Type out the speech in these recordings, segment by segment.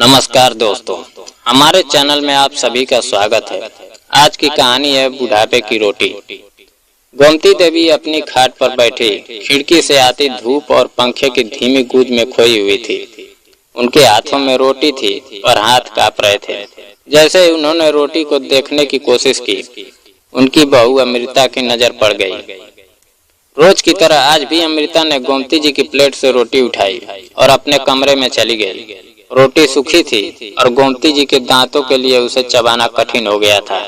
नमस्कार दोस्तों, हमारे चैनल में आप सभी का स्वागत है। आज की कहानी है बुढ़ापे की रोटी। गोमती देवी अपनी खाट पर बैठी खिड़की से आती धूप और पंखे की धीमी गूंज में खोई हुई थी। उनके हाथों में रोटी थी और हाथ कांप रहे थे। जैसे उन्होंने रोटी को देखने की कोशिश की, उनकी बहू अमृता की नजर पड़ गई। रोज की तरह आज भी अमृता ने गोमती जी की प्लेट से रोटी उठाई और अपने कमरे में चली गई। रोटी सूखी थी और गोमती जी के दांतों के लिए उसे चबाना कठिन हो गया था।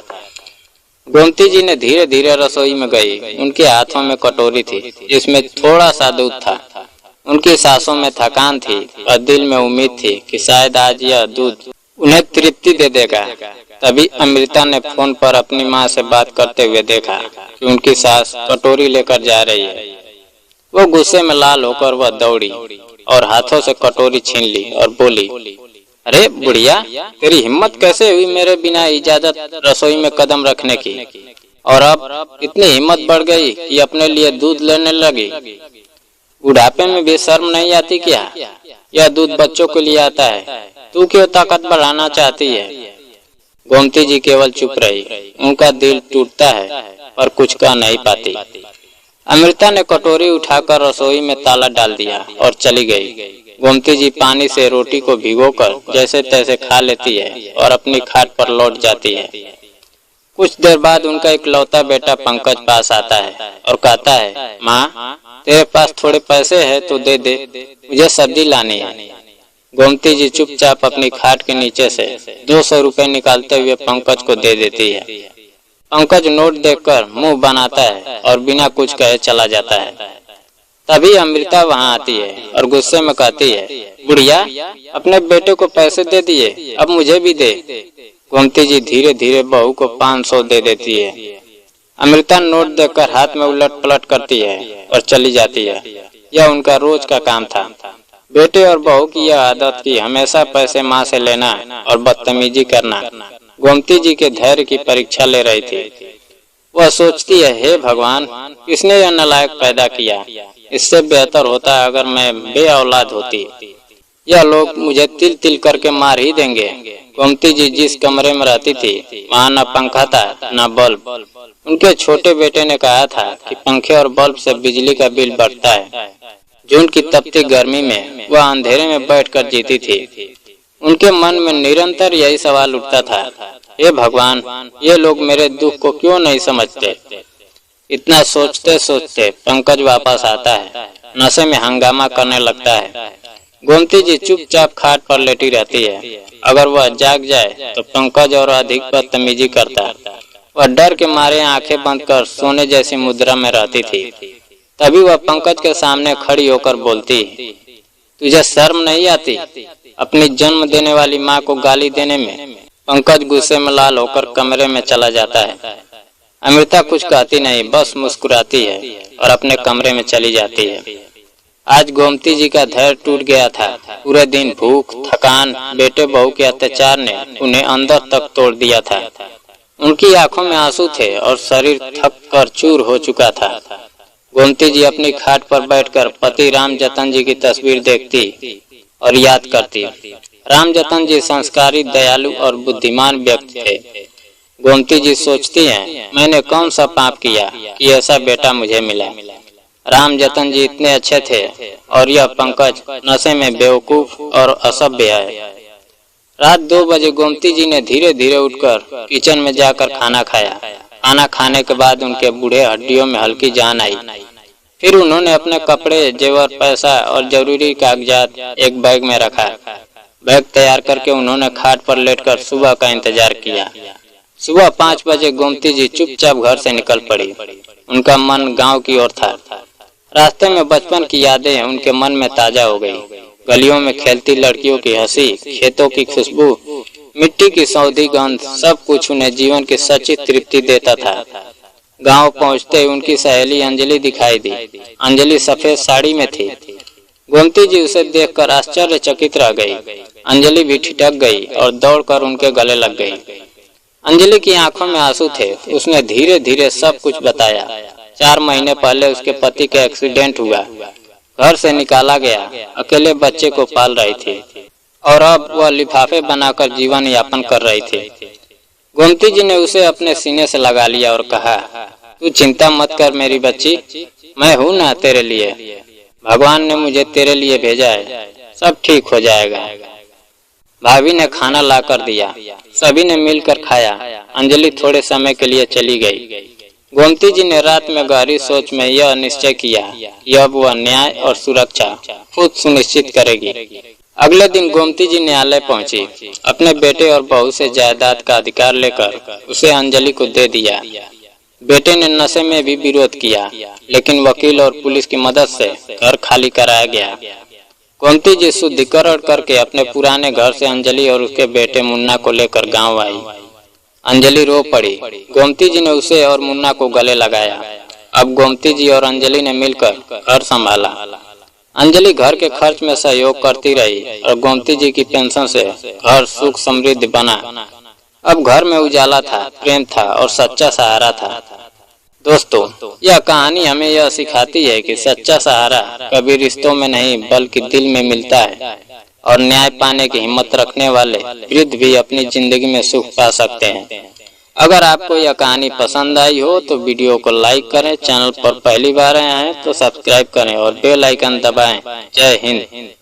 गोमती जी ने धीरे धीरे रसोई में गई। उनके हाथों में कटोरी थी जिसमें थोड़ा सा दूध था। उनकी सांसों में थकान थी और दिल में उम्मीद थी कि शायद आज यह दूध उन्हें तृप्ति दे देगा। तभी अमृता ने फोन पर अपनी माँ से बात करते हुए देखा कि उनकी सास कटोरी लेकर जा रही है। वो गुस्से में लाल होकर वह दौड़ी और हाथों से कटोरी छीन ली और बोली, अरे बुढ़िया, तेरी हिम्मत कैसे हुई मेरे बिना इजाजत रसोई में कदम रखने की? और अब इतनी हिम्मत बढ़ गई कि अपने लिए दूध लेने लगी। बुढ़ापे में भी शर्म नहीं आती क्या? यह दूध बच्चों के लिए आता है, तू क्यों ताकत बढ़ाना चाहती है? गोमती जी केवल चुप रही। उनका दिल टूटता है पर कुछ कह नहीं पाती। अमृता ने कटोरी उठाकर रसोई में ताला डाल दिया और चली गई। गोमती जी पानी से रोटी को भिगोकर जैसे तैसे खा लेती है और अपनी खाट पर लौट जाती है। कुछ देर बाद उनका इकलौता बेटा पंकज पास आता है और कहता है, माँ, तेरे पास थोड़े पैसे हैं तो दे दे, मुझे सब्जी लानी है। गोमती जी चुपचाप अपनी खाट के नीचे से 200 रुपए निकालते हुए पंकज को दे देती है। पंकज नोट देखकर मुंह बनाता है और बिना कुछ कहे चला जाता है। तभी अमृता वहां आती है और गुस्से में कहती है, बुढ़िया, अपने बेटे को पैसे दे दिए, अब मुझे भी दे। गोमती जी धीरे धीरे बहू को 500 दे देती है। अमृता नोट देखकर हाथ में उलट पलट करती है और चली जाती है। यह उनका रोज का काम था। बेटे और बहू की यह आदत कि हमेशा पैसे माँ से लेना और बदतमीजी करना गोमती जी के धैर्य की परीक्षा ले रही थी। वह सोचती है, हे भगवान, किसने यह नालायक पैदा किया? इससे बेहतर होता अगर मैं बे औलाद होती। यह लोग मुझे तिल तिल करके मार ही देंगे। गोमती जी जिस कमरे में रहती थी वहाँ न पंखा था न बल्ब। उनके छोटे बेटे ने कहा था कि पंखे और बल्ब से बिजली का बिल बढ़ता है। जून की तपती गर्मी में वह अंधेरे में बैठकर जीती थी। उनके मन में निरंतर यही सवाल उठता था, हे भगवान, ये लोग मेरे दुख को क्यों नहीं समझते? इतना सोचते सोचते पंकज वापस आता है। नशे में हंगामा करने लगता है। गोमती जी चुपचाप खाट पर लेटी रहती है। अगर वह जाग जाए तो पंकज और अधिक बदतमीजी करता। वह डर के मारे आंखें बंद कर सोने जैसी मुद्रा में रहती थी। तभी वह पंकज के सामने खड़ी होकर बोलती, तुझे शर्म नहीं आती अपनी जन्म देने वाली माँ को गाली देने में? पंकज गुस्से में लाल होकर कमरे में चला जाता है। अमृता कुछ कहती नहीं, बस मुस्कुराती है और अपने कमरे में चली जाती है। आज गोमती जी का धैर्य टूट गया था। पूरे दिन भूख, थकान, बेटे बहू के अत्याचार ने उन्हें अंदर तक तोड़ दिया था। उनकी आंखों में आंसू थे और शरीर थक कर चूर हो चुका था। गोमती जी अपनी खाट पर बैठकर पति राम जतन जी की तस्वीर देखती और याद करती। राम जतन जी संस्कारी, दयालु और बुद्धिमान व्यक्ति थे। गोमती जी सोचती हैं, मैंने कौन सा पाप किया कि ऐसा बेटा मुझे मिला? राम जतन जी इतने अच्छे थे और यह पंकज नशे में बेवकूफ और असभ्य है। रात 2 बजे गोमती जी ने धीरे धीरे उठकर किचन में जाकर खाना खाया। खाना खाने के बाद उनके बूढ़े हड्डियों में हल्की जान आई। फिर उन्होंने अपने कपड़े, जेवर, पैसा और जरूरी कागजात एक बैग में रखा। बैग तैयार करके उन्होंने खाट पर लेटकर सुबह का इंतजार किया। सुबह 5 बजे गोमती जी चुपचाप घर से निकल पड़ी। उनका मन गांव की ओर था। रास्ते में बचपन की यादें उनके मन में ताजा हो गई। गलियों में खेलती लड़कियों की हंसी, खेतों की खुशबू, मिट्टी की सौंधी गंध, सब कुछ उन्हें जीवन की सच्ची तृप्ति देता था। गांव पहुंचते उनकी सहेली अंजलि दिखाई दी। अंजलि सफेद साड़ी में थी। गोमती जी उसे देखकर आश्चर्यचकित रह गई। अंजलि भी ठिठक गई और दौड़कर उनके गले लग गई। अंजलि की आंखों में आंसू थे। उसने धीरे धीरे सब कुछ बताया। 4 महीने पहले उसके पति का एक्सीडेंट हुआ, घर से निकाला गया, अकेले बच्चे को पाल रही थी। और अब वह लिफाफे बनाकर जीवन यापन कर रही थी। गोमती जी ने उसे अपने सीने से लगा लिया और कहा, तू चिंता मत कर मेरी बच्ची, मैं हूं ना तेरे लिए। भगवान ने मुझे तेरे लिए भेजा है, सब ठीक हो जाएगा। भाभी ने खाना ला कर दिया, सभी ने मिलकर खाया। अंजलि थोड़े समय के लिए चली गई। गोमती जी ने रात में गहरी सोच में यह निश्चय किया कि अब वह न्याय और सुरक्षा खुद सुनिश्चित करेगी। अगले दिन गोमती जी न्यायालय पहुंची। अपने बेटे और बहू से जायदाद का अधिकार लेकर उसे अंजलि को दे दिया। बेटे ने नशे में भी विरोध किया, लेकिन वकील और पुलिस की मदद से घर खाली कराया गया। गोमती जी शुद्धिकरण करके अपने पुराने घर से अंजलि और उसके बेटे मुन्ना को लेकर गांव आई। अंजलि रो पड़ी। गोमती जी ने उसे और मुन्ना को गले लगाया। अब गोमती जी और अंजलि ने मिलकर घर संभाला। अंजलि घर के खर्च में सहयोग करती रही और गोमती जी की पेंशन से घर सुख समृद्ध बना। अब घर में उजाला था, प्रेम था और सच्चा सहारा था। दोस्तों, यह कहानी हमें यह सिखाती है कि सच्चा सहारा कभी रिश्तों में नहीं बल्कि दिल में मिलता है और न्याय पाने की हिम्मत रखने वाले वृद्ध भी अपनी जिंदगी में सुख पा सकते हैं। अगर आपको यह कहानी पसंद आई हो तो वीडियो को लाइक करें, चैनल पर पहली बार आए हैं तो सब्सक्राइब करें और बेल आइकन दबाएं। जय हिंद।